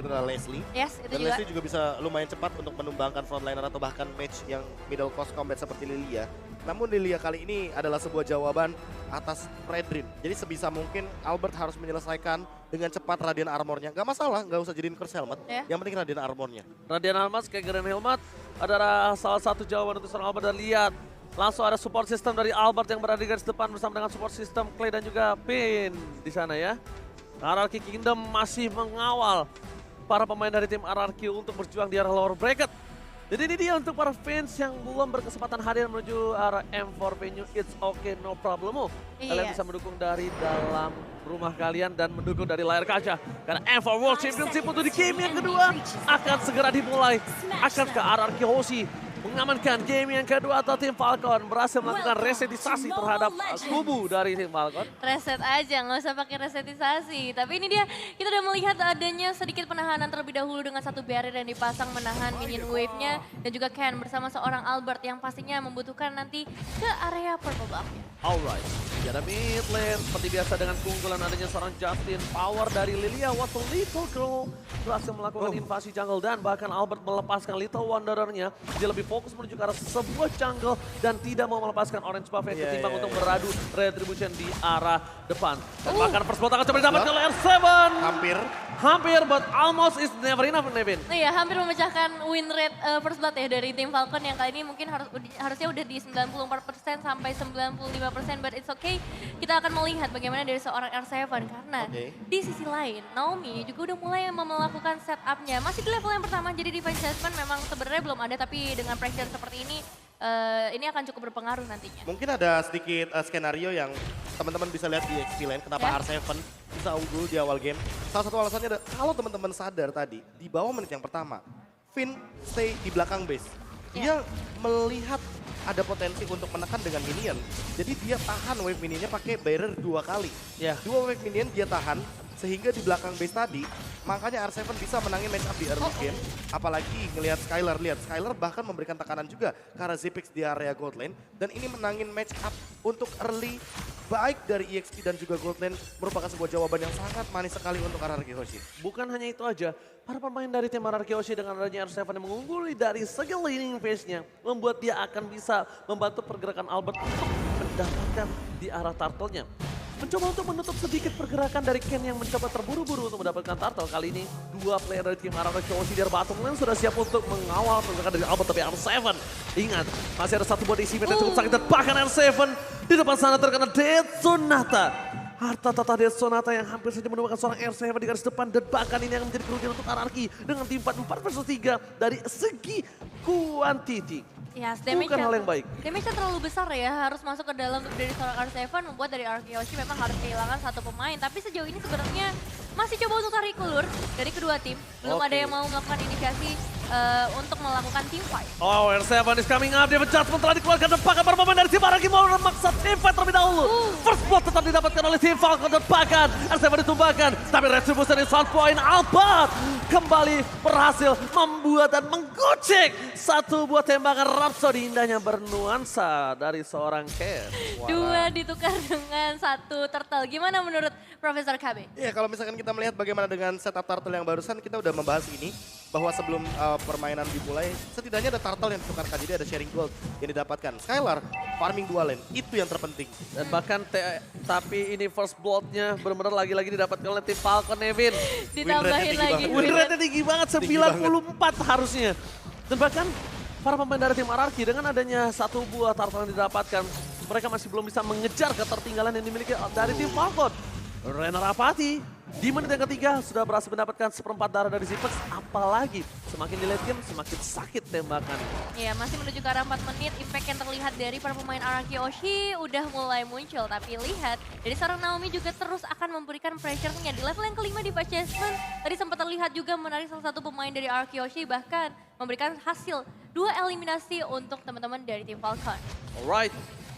adalah Leslie. Yes, itu Dan juga. Leslie juga bisa lumayan cepat untuk menumbangkan frontliner atau bahkan match yang middle cost combat seperti Lilia. Namun Lilia kali ini adalah sebuah jawaban atas Fredrin. Jadi sebisa mungkin Albert harus menyelesaikan dengan cepat Radiant Armornya. Gak masalah, gak usah jadiin Curse Helmet. Ya. Yang penting Radiant Armornya. Radiant Armor kayak Grand Helmet adalah salah satu jawaban untuk seorang Albert. Dan lihat, langsung ada support system dari Albert yang berada di garis depan bersama dengan support system Clay dan juga Pin di sana ya. RRQ Kingdom masih mengawal para pemain dari tim RRQ untuk berjuang di arah lower bracket. Jadi ini dia untuk para fans yang belum berkesempatan hadir menuju arah M4 venue. It's okay, no problem. Kalian Iya. bisa mendukung dari dalam rumah kalian dan mendukung dari layar kaca. Karena M4 World Championship untuk di game yang kedua akan segera dimulai. Akan ke RRQ Hoshi mengamankan game yang kedua atau tim Falcon berhasil melakukan resetisasi terhadap kubu dari tim Falcon. Reset aja, nggak usah pakai resetisasi. Tapi ini dia, kita udah melihat adanya sedikit penahanan terlebih dahulu dengan satu barrier yang dipasang menahan minion wave-nya. Dan juga Ken bersama seorang Albert yang pastinya membutuhkan nanti ke area purple buff-nya. Alright, di ada mid lane seperti biasa dengan keunggulan adanya seorang Justin. Power dari Lilia, what a little girl berhasil melakukan invasi jungle dan bahkan Albert melepaskan Little Wanderer-nya. Dia lebih fokus menuju ke arah sebuah jungle dan tidak mau melepaskan orange buff yang ketimbang untuk beradu retribution di arah depan. Dan bahkan first blood akan coba didapatkan oleh R7. Hampir, but almost is never enough, Nevin. Iya, hampir memecahkan win rate first blood ya dari tim Falcon yang kali ini mungkin harusnya udah di 94% sampai 95%, but it's okay. Kita akan melihat bagaimana dari seorang R7 karena di sisi lain Naomi juga udah mulai melakukan setupnya. Masih di level yang pertama, jadi defense assessment memang sebenarnya belum ada, tapi dengan pressure seperti ini akan cukup berpengaruh nantinya. Mungkin ada sedikit skenario yang teman-teman bisa lihat di XP Lane. Kenapa R7 bisa unggul di awal game. Salah satu alasannya ada, kalau teman-teman sadar tadi, di bawah menit yang pertama, Finn stay di belakang base. Dia melihat ada potensi untuk menekan dengan minion. Jadi dia tahan wave minionnya pakai barrier 2 kali. Dua wave minion dia tahan, sehingga di belakang base tadi, makanya R7 bisa menangin match up di early game. Apalagi ngelihat Skylar, Skylar bahkan memberikan tekanan juga ke arah Zipix di area gold lane. Dan ini menangin match up untuk early, baik dari EXP dan juga gold lane, merupakan sebuah jawaban yang sangat manis sekali untuk RRQ Hoshi. Bukan hanya itu aja, para pemain dari tim RRQ Hoshi dengan adanya R7 yang mengungguli dari segi laning phase-nya, membuat dia akan bisa membantu pergerakan Albert untuk mendapatkan di arah turtle-nya. Mencoba untuk menutup sedikit pergerakan dari Ken yang mencoba terburu-buru untuk mendapatkan turtle. Kali ini dua player dari tim RRQ Hoshi dari bottom lane sudah siap untuk mengawal pergerakan dari Albert, tapi R7 ingat masih ada satu body event yang cukup sakit dan bahkan R7 di depan sana terkena Death Sonata. Harta tata Death Sonata yang hampir saja menemukan seorang R7 di garis depan dan bahkan ini yang menjadi kerugian untuk RRQ dengan tim 4 versus 3 dari segi quantity. Ya, Bukan hal yang baik. Damage-nya terlalu besar ya, harus masuk ke dalam dari seorang R7 membuat dari RRQ Hoshi memang harus kehilangan satu pemain. Tapi sejauh ini sebenarnya masih coba untuk tarik ulur dari kedua tim. Belum ada yang mau melakukan inisiasi untuk melakukan team fight. Oh, R7 is coming up. Dia adjustment telah dikeluarkan dan bahkan para pemain dari tim RRQ mau memaksa team fight terlebih dahulu. First blood tetap didapatkan oleh tim Falcon dan bahkan R7 ditumbangkan. Tapi retribution di sound point Albert kembali berhasil membuat dan menggocek satu buah tembakan Rhapsody indahnya bernuansa dari seorang Ken. Dua ditukar dengan satu turtle. Gimana menurut Profesor KB? Iya, kalau misalkan kita melihat bagaimana dengan setup turtle yang barusan, kita udah membahas ini. Bahwa sebelum permainan dimulai, setidaknya ada turtle yang ditukarkan. Jadi ada sharing gold yang didapatkan. Skylar, farming 2 lane, itu yang terpenting. Dan bahkan tapi ini first blood-nya benar-benar lagi-lagi didapatkan oleh tim Falcon, Nevin. Ditambahin lagi. Win rate-nya tinggi banget, 94 harusnya. Dan bahkan para pemain dari tim RRQ dengan adanya satu buah turtle yang didapatkan, mereka masih belum bisa mengejar ketertinggalan yang dimiliki dari tim Falcon. Rena Rapati di menit yang ketiga sudah berhasil mendapatkan seperempat darah dari Zipex. Apalagi semakin di late game semakin sakit tembakan. Iya, masih menuju ke arah 4 menit. Impact yang terlihat dari para pemain RRQ Hoshi udah mulai muncul. Tapi lihat, dari seorang Naomi juga terus akan memberikan pressure-nya. Di level yang kelima di Pachesman, tadi sempat terlihat juga menarik salah satu pemain dari RRQ Hoshi. Bahkan memberikan hasil 2 eliminasi untuk teman-teman dari tim Falcon. Alright,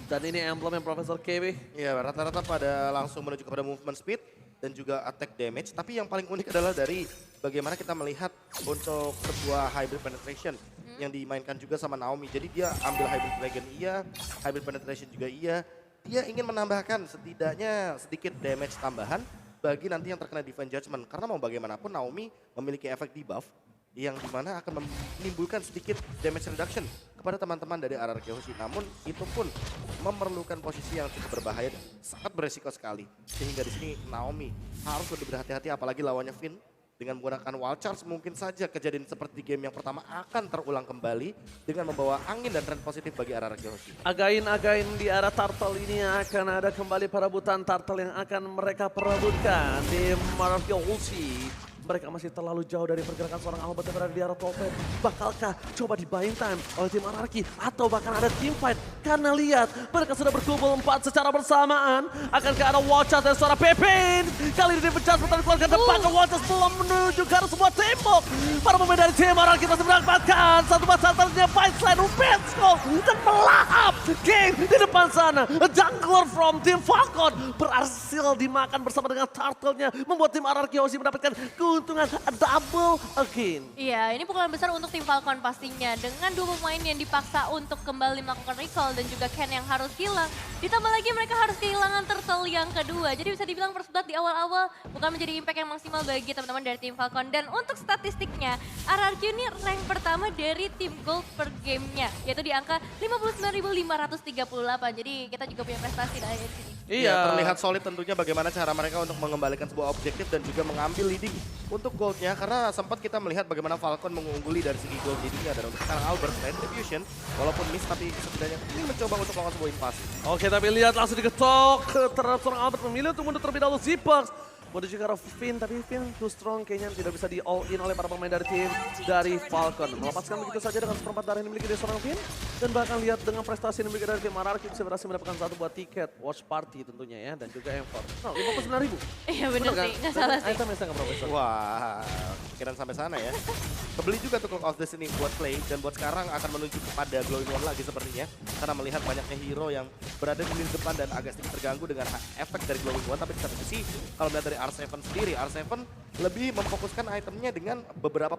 dan ini emblem yang Profesor KB. Iya, rata-rata pada langsung menuju kepada movement speed dan juga attack damage. Tapi yang paling unik adalah dari bagaimana kita melihat untuk sebuah hybrid penetration yang dimainkan juga sama Naomi. Jadi dia ambil hybrid dragon iya, hybrid penetration juga iya. Dia ingin menambahkan setidaknya sedikit damage tambahan bagi nanti yang terkena Divine Judgment. Karena mau bagaimanapun Naomi memiliki efek debuff yang dimana akan menimbulkan sedikit damage reduction kepada teman-teman dari RRQ Hoshi. Namun itu pun memerlukan posisi yang cukup berbahaya dan sangat beresiko sekali. Sehingga di sini Naomi harus lebih berhati-hati apalagi lawannya Finn. Dengan menggunakan wild charge mungkin saja kejadian seperti game yang pertama akan terulang kembali dengan membawa angin dan tren positif bagi RRQ Hoshi. Again di arah Turtle ini akan ada kembali perebutan Turtle yang akan mereka perebutkan di RRQ Hoshi. Mereka masih terlalu jauh dari pergerakan seorang Albert yang berada di arah top lane. Bakalkah coba di buying time oleh tim Anarki atau bahkan ada team fight? Karena lihat mereka sudah berkumpul 4 secara bersamaan. Akankah ada Watchers dan suara Pepin? Kali ini pecah seperti keluarga depan ke Watchers belum menuju ke arah sebuah tembok. Para pemain dari tim Anarki masih mendapatkan satu batalnya fight selain Upensko dan melahap game di depan sana. Jungler from tim Falcon berhasil dimakan bersama dengan Turtle-nya membuat tim Anarki Hoshi mendapatkan keuntungan double again. Iya, ini pukulan besar untuk tim Falcon pastinya. Dengan dua pemain yang dipaksa untuk kembali melakukan recall dan juga Ken yang harus hilang. Ditambah lagi mereka harus kehilangan Turtle yang kedua. Jadi bisa dibilang first blood di awal-awal bukan menjadi impact yang maksimal bagi teman-teman dari tim Falcon. Dan untuk statistiknya, RRQ ini rank pertama dari tim gold per gamenya. Yaitu di angka 59.538. Jadi kita juga punya prestasi lah di sini. Iya, terlihat solid tentunya bagaimana cara mereka untuk mengembalikan sebuah objektif dan juga mengambil leading untuk goldnya. Karena sempat kita melihat bagaimana Falcon mengungguli dari segi gold leadingnya. Dan untuk sekarang Albert Retribution, walaupun miss tapi setidaknya ini mencoba untuk melakukan sebuah invasi. Oke, tapi lihat langsung diketok terhadap seorang Albert memilih untuk mundur terlebih dahulu Zipax. Menuju ke arah Finn, tapi Finn too strong kayaknya tidak bisa di all in oleh para pemain dari tim dari Falcon. Melepaskan begitu saja dengan seperempat darah yang dimiliki dari seorang Finn. Dan bahkan lihat dengan prestasi yang dimiliki dari tim Anarki bisa berhasil mendapatkan satu buat tiket watch party tentunya ya. Dan juga M4. Nah, 59.000. Iya bener sih, nggak salah sih. Item yang sangat profesor. Wah, pikiran sampai sana ya. Kebeli juga tuh Cloak of Destiny buat play dan buat sekarang akan menuju kepada Glowing One lagi sepertinya. Karena melihat banyaknya hero yang berada di lini depan dan agak sedikit terganggu dengan efek dari Glowing One. Tapi di satu sisi kalau melihat dari R7 sendiri, R7 lebih memfokuskan itemnya dengan beberapa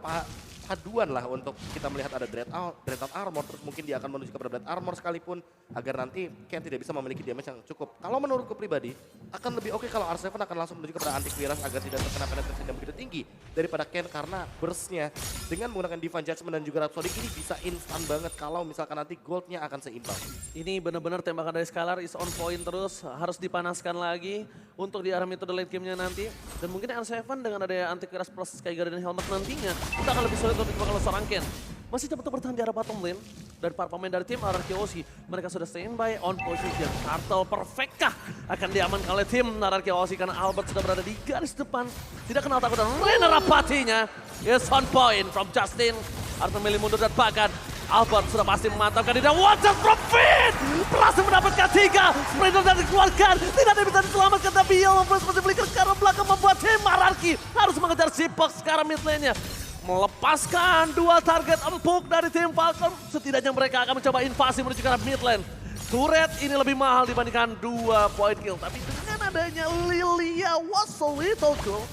paduan lah untuk kita melihat ada Dread Out Armor, terus mungkin dia akan menuju ke Dread Armor sekalipun agar nanti Ken tidak bisa memiliki damage yang cukup. Kalau menurutku pribadi, akan lebih oke kalau R7 akan langsung menuju kepada Antivirus agar tidak terkena penetrasi yang begitu tinggi daripada Ken karena burst-nya dengan menggunakan Divine Judgment dan juga Rhapsody ini bisa instan banget kalau misalkan nanti goldnya akan seimbang. Ini benar-benar tembakan dari Skylar is on point terus, harus dipanaskan lagi untuk di arah metode late game-nya nanti. Dan mungkin R7 dengan ada Antivirus plus Sky Guardian Helmet nantinya, kita akan lebih sulit untuk kalau seorang Ken. Masih cepat bertahan di arah bottom lane dari para pemain dari tim RRQ Hoshi. Mereka sudah standby on position. Turtle perfectkah akan diamankan oleh tim RRQ Hoshi karena Albert sudah berada di garis depan. Tidak kenal takut dan Rena Rapatinya is on point from Justin. Harus memilih mundur dan bahkan Albert sudah pasti memantapkan diri dan Watchers from Finn berhasil mendapatkan 3 sprinter dan dikeluarkan. Tidak ada yang bisa diselamatkan tapi Yellow Burst masih beli ke arah belakang membuat tim RRQ harus mengejar Zipax ke arah mid lane-nya. Melepaskan 2 target empuk dari tim Falcon. Setidaknya mereka akan mencoba invasi menuju ke arah mid lane. Turret ini lebih mahal dibandingkan 2 point kill. Tapi dengan adanya Lilia was a little cool.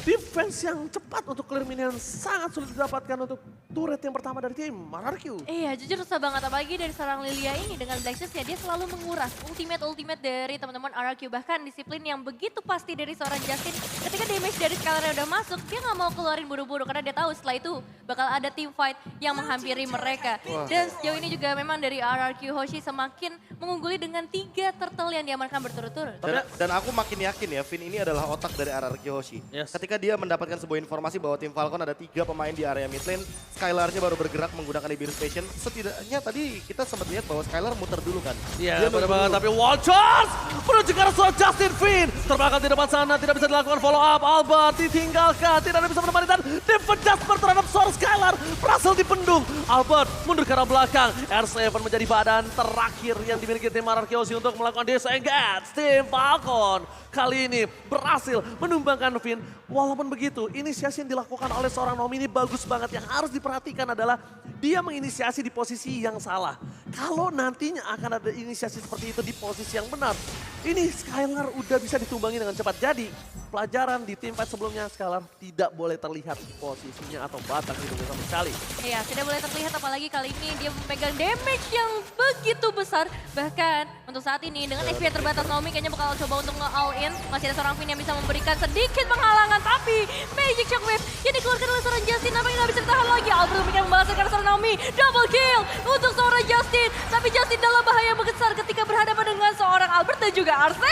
Defense yang cepat untuk clear minion sangat sulit didapatkan untuk turret yang pertama dari tim RRQ. Iya, jujur susah banget apalagi dari seorang Lilia ini dengan Black Shoes ya dia selalu menguras ultimate dari teman-teman RRQ. Bahkan disiplin yang begitu pasti dari seorang Justin ketika damage dari Skylar udah masuk, dia nggak mau keluarin buru-buru karena dia tahu setelah itu bakal ada team fight yang menghampiri mereka. Dan sejauh ini juga memang dari RRQ Hoshi semakin mengungguli dengan 3 turtle yang diamankan berturut-turut. Dan aku makin yakin ya, Finn ini adalah otak dari RRQ Hoshi. Yes. Ketika dia mendapatkan sebuah informasi bahwa tim Falcon ada 3 pemain di area mid lane, Skylar-nya baru bergerak menggunakan Ibirus Station. Setidaknya tadi kita sempat lihat bahwa Skylar muter dulu kan. Iya, benar banget. Tapi Watchers menuju ke arah seorang Justin Finn. Terbakar di depan sana, tidak bisa dilakukan follow up. Albert ditinggalkan, tidak ada yang bisa menemani dan Divine Judgment terhadap seorang Skylar berhasil dipendung. Albert mundur ke arah belakang. R7 menjadi badan terakhir yang dimiliki tim RRQ Hoshi untuk melakukan disengage. Tim Falcon kali ini berhasil menumbangkan Finn. Walaupun begitu, inisiasi yang dilakukan oleh seorang Naomi ini bagus banget. Yang harus diperhatikan adalah dia menginisiasi di posisi yang salah. Kalau nantinya akan ada inisiasi seperti itu di posisi yang benar, ini Skylar udah bisa ditumbangi dengan cepat. Jadi pelajaran di tim fight sebelumnya, Scalar tidak boleh terlihat posisinya atau batang hidungnya sama sekali. Iya, tidak boleh terlihat apalagi kali ini dia memegang damage yang begitu besar. Bahkan untuk saat ini dengan HP terbatas Naomi kayaknya bakal coba untuk nge-all in. Masih ada seorang Finn yang bisa memberikan sedikit penghalangan, tapi Magic Shockwave yang dikeluarkan oleh seorang Justin nampaknya nggak bisa ditahan lagi. Albert memberikan pembalasan karena seorang Naomi. Double kill untuk seorang Justin. Tapi Justin dalam bahaya besar ketika berhadapan dengan seorang Albert dan juga R7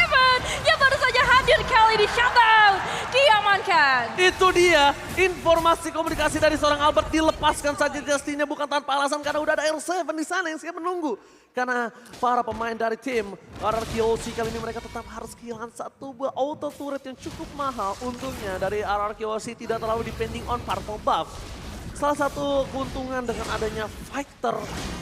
yang baru saja hadir kali di shutdown. Diamankan. Itu dia informasi komunikasi dari seorang Albert, dilepaskan saja Justinnya bukan tanpa alasan karena udah ada R7 di sana yang siap menunggu. Karena para pemain dari tim RRQOC kali ini mereka tetap harus kehilangan satu buah auto turret yang cukup mahal. Untungnya dari RRQOC tidak terlalu depending on purple buff. Salah satu keuntungan dengan adanya fighter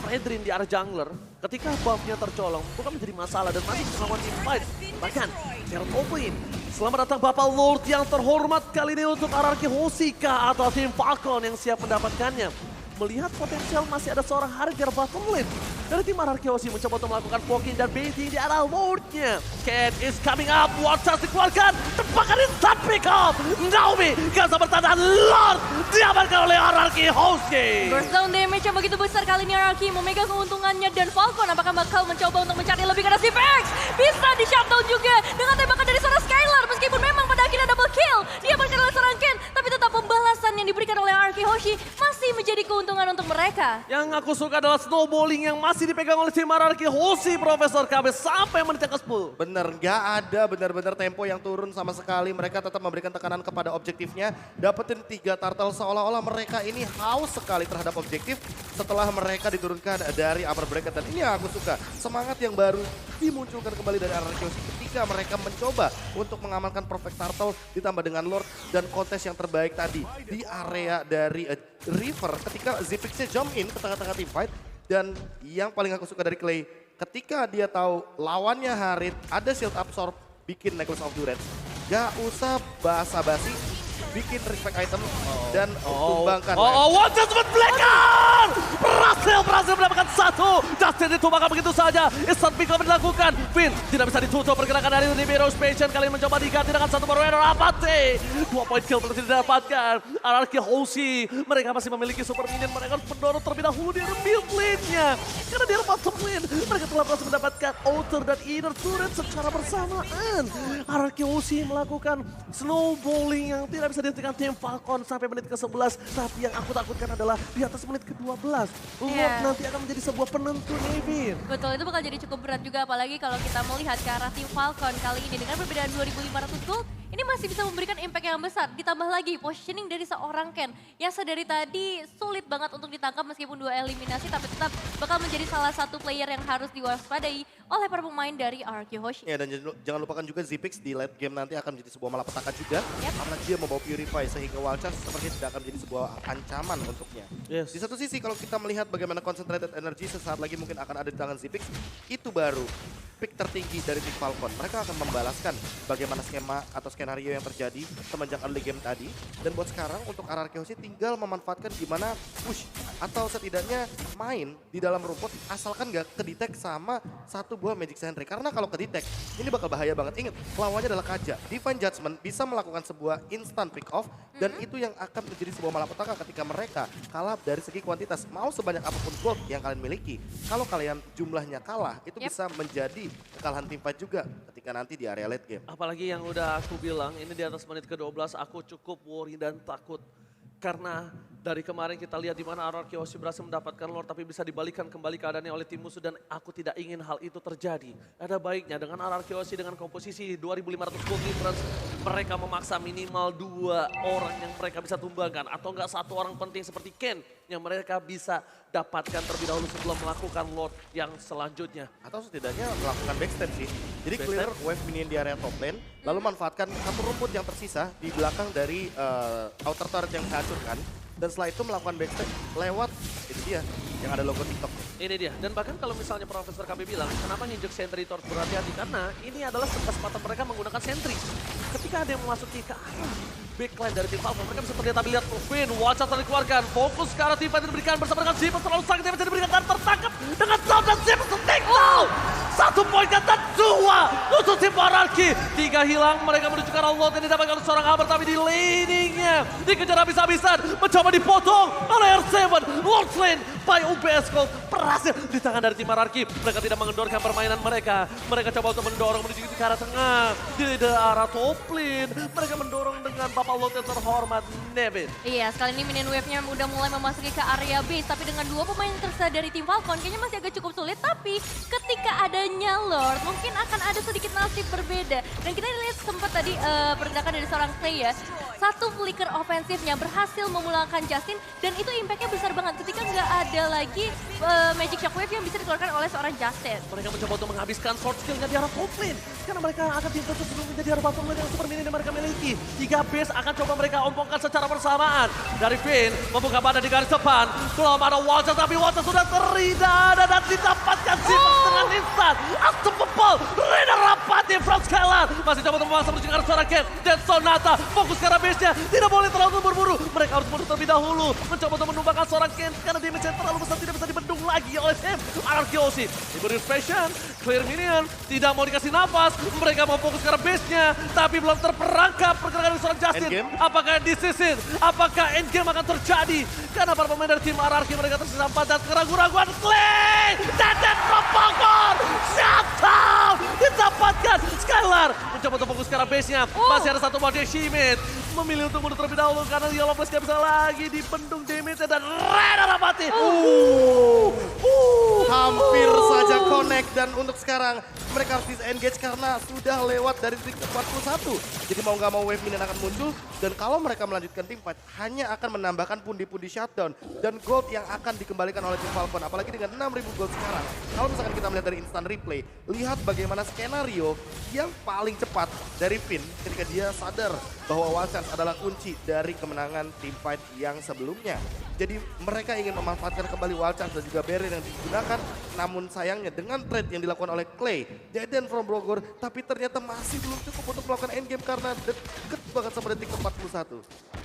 Fredrin di arah jungler, ketika buffnya tercolong bukan menjadi masalah dan masih bisa melawan team fight. Bahkan Geralt Open, selamat datang Bapak Lord yang terhormat kali ini untuk RRQ Hosika atau tim Falcon yang siap mendapatkannya. Melihat potensial masih ada seorang Harger bottom lane. Dari tim RRQ mencoba untuk melakukan poking dan baiting di arah Lordnya. Ken is coming up, Watchers dikeluarkan. Tepakan instant pick up. Naomi gak sabar bertahan, Lord diamankan oleh RRQ Hosika. Burst down damage yang begitu besar kali ini RRQ memegang keuntungannya dan Falcon apakah bakal mencoba untuk mencari lebih karena Zipex bisa di shutdown juga dengan tembakan dari seorang Skylar meskipun memang pada akhirnya double kill diamankan oleh seorang Ken, tapi tetap pembalasan yang diberikan oleh RRQ Hoshi masih menjadi keuntungan untuk mereka. Yang aku suka adalah snowballing yang masih dipegang oleh tim RRQ Hoshi, Profesor KB sampai menit yang ke-10. Bener, nggak ada benar-benar tempo yang turun sama sekali. Mereka tetap memberikan tekanan kepada objektifnya. Dapetin 3 turtle seolah-olah mereka ini haus sekali terhadap objektif setelah mereka diturunkan dari upper bracket. Dan ini yang aku suka, semangat yang baru dimunculkan kembali dari RRQ ketika mereka mencoba untuk mengamankan perfect turtle ditambah dengan Lord dan kontes yang terbaik tadi di area dari River ketika Zipixnya jump in ke tengah-tengah team fight. Dan yang paling aku suka dari Clay, ketika dia tahu lawannya Harit ada shield absorb, bikin Necklace of Durance. Gak usah basa-basi, bikin respect item dan tumbangkan. What's that with Blacker? Berhasil mendapatkan satu. Justin ditumbangkan begitu saja. Instant pick up dilakukan. Finn tidak bisa ditutup pergerakan dari Libero Spation. Kalian mencoba diganti dengan satu Borrero Apate. 2 point kill berarti didapatkan. RRQ Hoshi, mereka masih memiliki super minion. Mereka harus mendorong terlebih dahulu di mid lane-nya. Karena di bottom lane, mereka telah berhasil mendapatkan outer dan inner turret secara bersamaan. RRQ Hoshi melakukan snowballing yang tidak bisa dihentikan tim Falcon sampai menit ke-11. Tapi yang aku takutkan adalah di atas menit ke-12. Lord nanti akan menjadi sebuah penentu nih, Vin. Betul, itu bakal jadi cukup berat juga apalagi kalau kita melihat ke arah tim Falcon kali ini dengan perbedaan 2.500 gold. Ini masih bisa memberikan impact yang besar. Ditambah lagi positioning dari seorang Ken yang sedari tadi sulit banget untuk ditangkap meskipun 2 eliminasi. Tapi tetap bakal menjadi salah satu player yang harus diwaspadai oleh para pemain dari RRQ Hoshi. Ya, dan jangan lupakan juga Zipix di late game nanti akan menjadi sebuah malapetaka juga. Karena dia membawa Purify sehingga Wildcats sepertinya tidak akan menjadi sebuah ancaman untuknya. Di satu sisi kalau kita melihat bagaimana concentrated energy sesaat lagi mungkin akan ada di tangan Zipix, itu baru pick tertinggi dari tim Falcon. Mereka akan membalaskan bagaimana skema atau skenario yang terjadi semenjak early game tadi. Dan buat sekarang untuk RRQ Hoshi tinggal memanfaatkan gimana push atau setidaknya main di dalam rumput asalkan gak kedetek sama satu buah Magic Sentry. Karena kalau kedetek ini bakal bahaya banget. Ingat, lawannya adalah Kaja. Divine Judgment bisa melakukan sebuah instant pick off dan itu yang akan menjadi sebuah malapetaka ketika mereka kalah dari segi kuantitas. Mau sebanyak apapun gold yang kalian miliki, kalau kalian jumlahnya kalah, itu bisa menjadi kekalahan tim fight juga ketika nanti di area late game. Apalagi yang udah aku bilang, ini di atas menit ke-12 aku cukup worry dan takut. Karena dari kemarin kita lihat di mana RRQ Hoshi berhasil mendapatkan Lord tapi bisa dibalikan kembali keadaannya oleh tim musuh dan aku tidak ingin hal itu terjadi. Ada baiknya dengan RRQ Hoshi dengan komposisi 2.500 gold difference, mereka memaksa minimal 2 orang yang mereka bisa tumbangkan atau enggak 1 orang penting seperti Ken yang mereka bisa dapatkan terlebih dahulu sebelum melakukan Lord yang selanjutnya. Atau setidaknya melakukan backstab sih. Jadi clear wave minion di area top lane, lalu manfaatkan satu rumput yang tersisa di belakang dari outer turret yang dihancurkan. Dan setelah itu melakukan backstab lewat, itu dia, yang ada logo TikTok. Ini dia, dan bahkan kalau misalnya Profesor KB bilang, kenapa nginjek sentry itu harus berhati-hati? Karena ini adalah kesempatan mereka menggunakan sentry. Ketika ada yang memasuki ke arah backline dari tim Falcon. Mereka bisa terlihat tapi lihat Finn, Watcha telah dikeluarkan. Fokus ke arah tim fight yang diberikan bersama dengan Zippers. Terlalu sakit damage yang diberikan dan tertangkap dengan Sound dan Zippers take down. 1 poin dan 2 untuk tim Monarchy. 3 hilang, mereka menuju ke arah Lord yang didapatkan oleh seorang Hammer tapi di laningnya dikejar habis-habisan. Mencoba dipotong oleh R7. Lord Lane by UBS Gold berhasil di tangan dari tim Monarchy. Mereka tidak mengendorkan permainan mereka. Mereka coba untuk mendorong menuju ke arah tengah. Di arah top lane. Mereka mendorong dengan Bapak Lord yang terhormat, Nevin. Iya, sekali ini minion wave-nya udah mulai memasuki ke area base. Tapi dengan 2 pemain tersisa dari tim Falcon, kayaknya masih agak cukup sulit. Tapi ketika adanya Lord, mungkin akan ada sedikit nasib berbeda. Dan kita lihat sempat tadi pergerakan dari seorang Clay ya. 1 flicker ofensifnya berhasil memulangkan Justin. Dan itu impact-nya besar banget ketika nggak ada lagi Magic Shockwave yang bisa dikeluarkan oleh seorang Justin. Mereka mencoba untuk menghabiskan sword skill-nya di arah top lane. Karena mereka akan pintu sebelum menjadi arah bottom lane yang super mini yang mereka miliki. 3 base akan coba mereka ompongkan secara bersamaan. Dari Finn membuka badan di garis depan. Belum ada Watcha tapi Watcha sudah teridah dan didapatkan Zippers dengan instan. Unstoppable. Raider rapat di front Skylar. Masih coba untuk memaksa menuju ke arah seorang Ken. Dan Sonata fokus ke arah base-nya. Tidak boleh terlalu berburu. Mereka harus mundur terlebih dahulu. Mencoba untuk menumbangkan seorang Ken. Karena damage-nya terlalu besar tidak bisa dibendung lagi oleh tim Arkeosi. Diberi fashion. Clear minion. Tidak mau dikasih nafas. Mereka mau fokus ke arah base-nya. Tapi belum terperangkap pergerakan dari seorang Justin. Endgame? Apakah decision? Apakah endgame akan terjadi? Karena para pemain dari tim RRQ mereka tersisa 4 dan keraguan-raguan Clay! Dan Propagor! Shut down! Didapatkan Skylar mencoba untuk fokus ke arah base-nya. Masih ada 1 Morde Shimit. Memilih untuk mundur terlebih dahulu karena Yellow Flash gak bisa lagi dibendung damage-nya dan Raider Rapati. Hampir saja connect dan untuk sekarang mereka harus disengage karena sudah lewat dari titik 41. Jadi mau nggak mau wave minion akan muncul dan kalau mereka melanjutkan tim fight hanya akan menambahkan pundi-pundi shutdown dan gold yang akan dikembalikan oleh tim Falcon. Apalagi dengan 6.000 gold sekarang. Kalau misalkan kita melihat dari instant replay, lihat bagaimana skenario yang paling cepat dari Finn ketika dia sadar bahwa One Chance adalah kunci dari kemenangan tim fight yang sebelumnya. Jadi mereka ingin memanfaatkan kembali Wild Chance dan juga barrier yang digunakan. Namun sayangnya dengan trade yang dilakukan oleh Clay, Deden from Bogor, tapi ternyata masih belum cukup untuk melakukan endgame karena deket banget sama detik ke-41.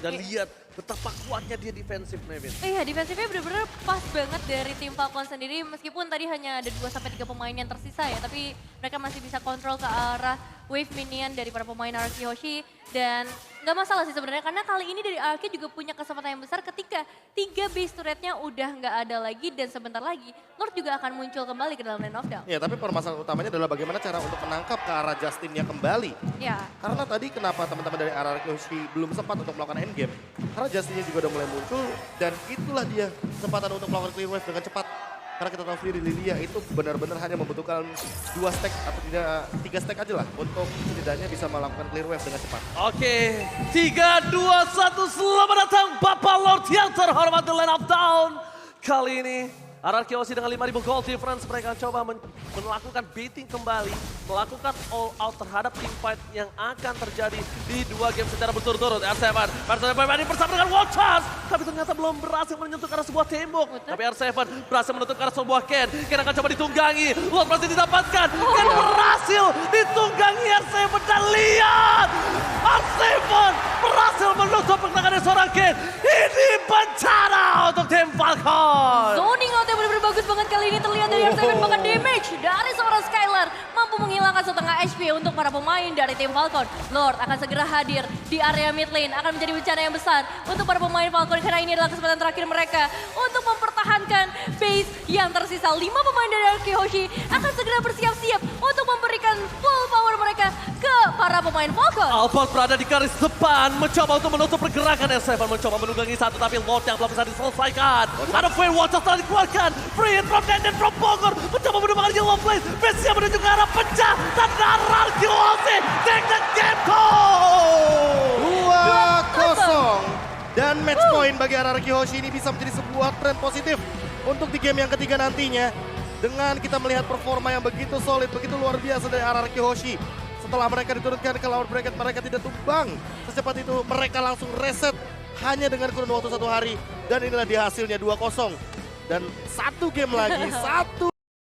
Dan lihat betapa kuatnya dia defensif, Nevin. Iya, defensifnya benar-benar pas banget dari tim Falcon sendiri. Meskipun tadi hanya ada 2-3 pemain yang tersisa ya, tapi mereka masih bisa kontrol ke arah wave minion dari para pemain RRQ Hoshi. Dan nggak masalah sih sebenarnya karena kali ini dari RRQ juga punya kesempatan yang besar ketika 3 base turretnya udah nggak ada lagi dan sebentar lagi Lord juga akan muncul kembali ke dalam lane of down. Ya, tapi permasalahan utamanya adalah bagaimana cara untuk menangkap ke arah Justinnya kembali. Ya. Karena tadi kenapa teman-teman dari RRQ Hoshi belum sempat untuk melakukan endgame. Karena Justinnya juga udah mulai muncul dan itulah dia kesempatan untuk melakukan clear wave dengan cepat. Karena kita tahu sendiri Lilia itu benar-benar hanya membutuhkan 2 stack atau tidak 3 stack aja lah untuk setidaknya bisa melakukan clear wave dengan cepat. Oke, 3, 2, 1, selamat datang Bapak Lord yang terhormat di Land of Down. Kali ini RRQ Hoshi dengan 5.000 gold difference mereka coba melakukan baiting kembali, melakukan all out terhadap team fight yang akan terjadi di 2 game secara berturut-turut. R7 bersama dengan Wild Chance, tapi ternyata belum berhasil menyentuh ke arah sebuah tembok. Tapi R7 berhasil menutup ke arah sebuah Ken. Ken akan coba ditunggangi, Lord berhasil didapatkan. Ken berhasil ditunggangi R7 dan lihat! R7 berhasil menutup pergerakan seorang Ken. Ini bencana untuk tim Falcon. Zoning out yang benar-benar bagus banget kali ini terlihat dari R7 bahkan damage dari seorang Skylar mampu menghilangkan setengah HP untuk para pemain dari tim Falcon. Lord akan segera hadir di area mid lane akan menjadi bencana yang besar untuk para pemain Falcon karena ini adalah kesempatan terakhir mereka untuk mempertahankan base yang tersisa. 5 pemain dari RRQ Hoshi akan segera bersiap-siap untuk memberikan full power mereka ke para pemain Falcon. Alphonse berada di garis depan, mencoba untuk menutup pergerakan S7, mencoba menunggangi satu tapi Lord yang belum bisa diselesaikan. Ada Fire Watch setelah dikeluarkan, free hit from Denden from Bogor, mencoba menumbangkan Yellow Flash, base-nya menuju ke arah pecah, dan RRQ Hoshi take the game goal! 2-0 dan match point bagi RRQ Hoshi ini bisa menjadi sebuah tren positif untuk di game yang ketiga nantinya. Dengan kita melihat performa yang begitu solid, begitu luar biasa dari RRQ Hoshi. Setelah mereka diturunkan ke lower bracket, mereka tidak tumbang. Secepat itu mereka langsung reset hanya dengan kurun waktu 1 hari. Dan inilah dia hasilnya 2-0. Dan 1 game lagi, 1